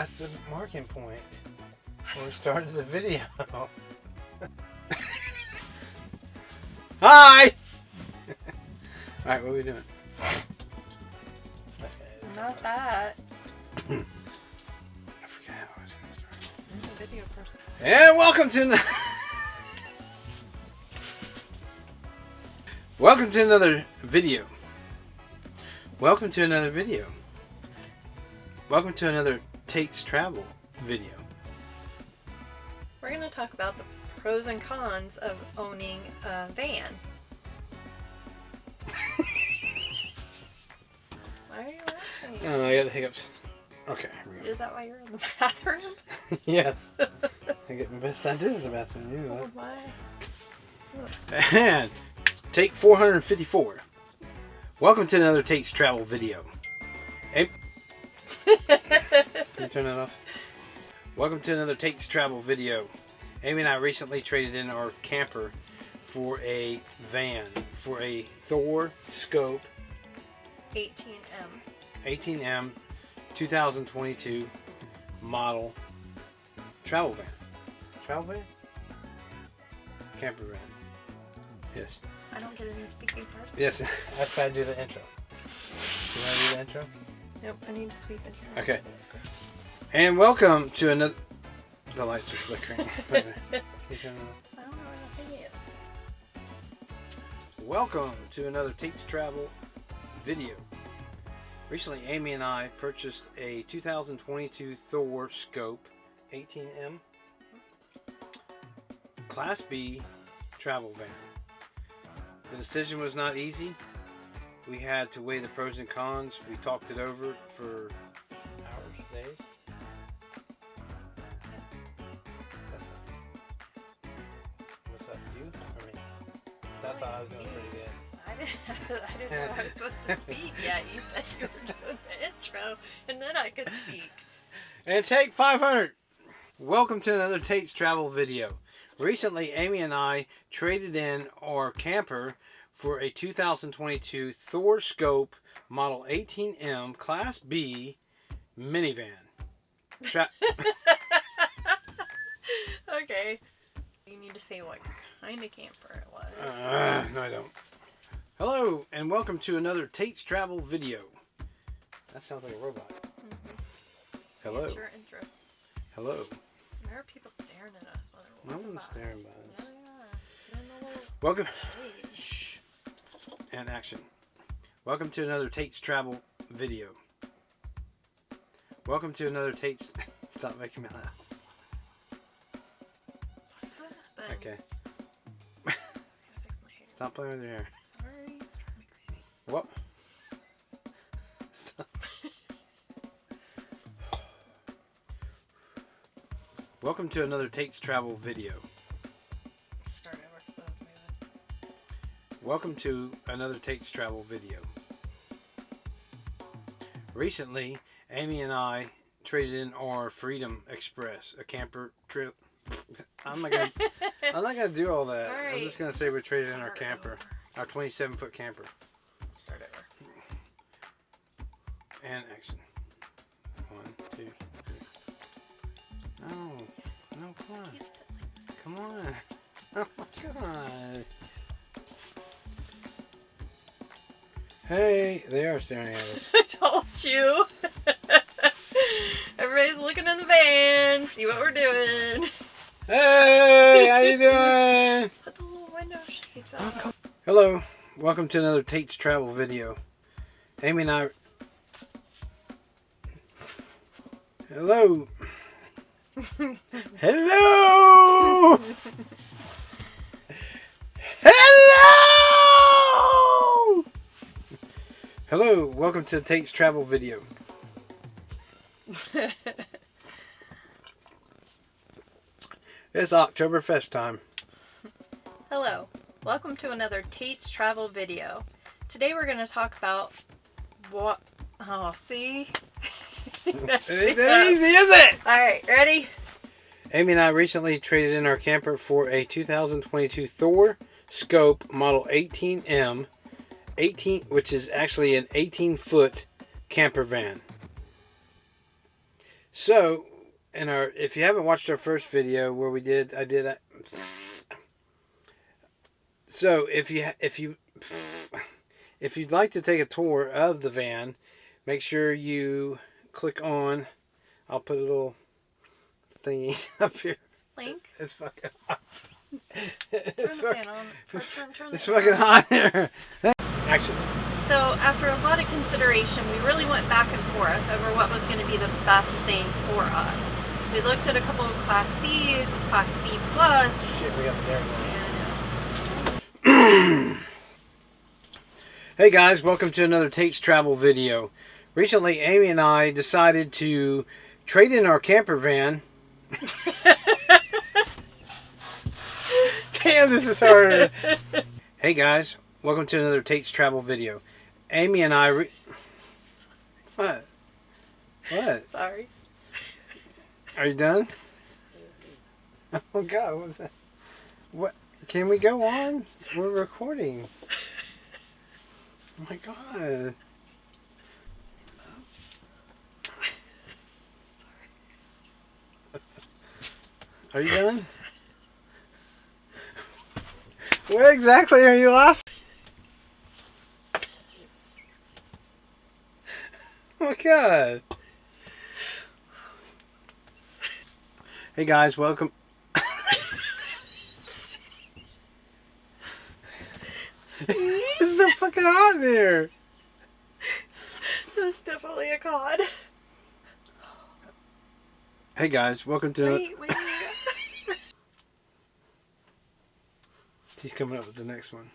That's the marking point where we started the video. Hi! Alright, what are we doing? Not that. I forget how I was going to start. I'm a video person. And welcome to another video. Welcome to another video. Welcome to another Tatestravel video. We're going to talk about the pros and cons of owning a van. Why are you laughing? Oh, I got the hiccups. Okay, here we go. Is that why you're in the bathroom? Yes. I get my best ideas in the bathroom. You know Oh my. that. And take 454. Welcome to another Tatestravel video. Hey. Can you turn that off? Welcome to another Tatestravel video. Amy and I recently traded in our camper for a van, for a Thor Scope 18M 2022 model travel van. Travel van? Camper van. Yes. I don't get any speaking parts. Yes. I've got to do the intro. You want to do the intro? Nope, I need to speak intro. Okay. And welcome to another... The lights are flickering. Wait a minute. Can you turn it off? I don't know where the thing is. Welcome to another Tatestravel video. Recently, Amy and I purchased a 2022 Thor Scope 18M Class B travel van. The decision was not easy. We had to weigh the pros and cons. We talked it over for hours, days. What's up to you? I mean, I thought I was doing pretty good. I didn't know I was supposed to speak yet. You said you were doing the intro, and then I could speak. And take 500. Welcome to another Tatestravel video. Recently, Amy and I traded in our camper for a 2022 Thor Scope Model 18M Class B minivan. Okay. You need to say what kind of camper it was. No, I don't. Hello, and welcome to another Tatestravel video. That sounds like a robot. Mm-hmm. Hello. It's your intro. Hello. There are people staring at us while they're No walking one's by. staring by Yeah, us. they are. They're in the little Welcome. shade. Shh. And action. Welcome to another Tatestravel video. Welcome to another Stop making me laugh. What happened? Okay. I gotta fix my hair. Stop playing with your hair. Sorry, it's driving me crazy. What? Stop. Welcome to another Tatestravel video. Start over, so that's my bad. Welcome to another Tatestravel video. Recently, Amy and I traded in our Freedom Express, a camper trip. I'm not gonna do all that. All I'm right, just gonna say we traded in our start camper, our 27-foot camper. Start over. And action. 1, 2, 3. No, come on. Come on. Oh my god. Hey, they are staring at us. I told you. Everybody's looking in the van, see what we're doing. Hey, how you doing? Put the little window shades up. Hello, welcome to another Tatestravel video. Amy and I... Hello. Hello! Hello! Hello, welcome to the Tatestravel video. It's Oktoberfest time. Hello, welcome to another Tatestravel video. Today we're going to talk about what... Oh, see? It ain't that easy, is it? Alright, ready? Amy and I recently traded in our camper for a 2022 Thor Scope Model 18M, which is actually an 18-foot camper van. So, if you haven't watched our first video where so if you'd like to take a tour of the van, make sure you click on. I'll put a little thingy up here. Link. It's fucking hot. It's fucking hot here. Actually. So after a lot of consideration, we really went back and forth over what was going to be the best thing for us. We looked at a couple of Class C's, Class B plus. Shit, we got the air. Hey guys, welcome to another Tatestravel video. Recently, Amy and I decided to trade in our camper van. Damn, this is hard. Hey guys, welcome to another Tatestravel video. Amy and I... What? What? Sorry. Are you done? Oh God, what was that? What? Can we go on? We're recording. Oh my God. Sorry. Are you done? What exactly are you laughing? Oh my God. Hey guys, welcome. This is so fucking hot in here. It was definitely a cod. Hey guys, welcome to... Wait. He's coming up with the next one.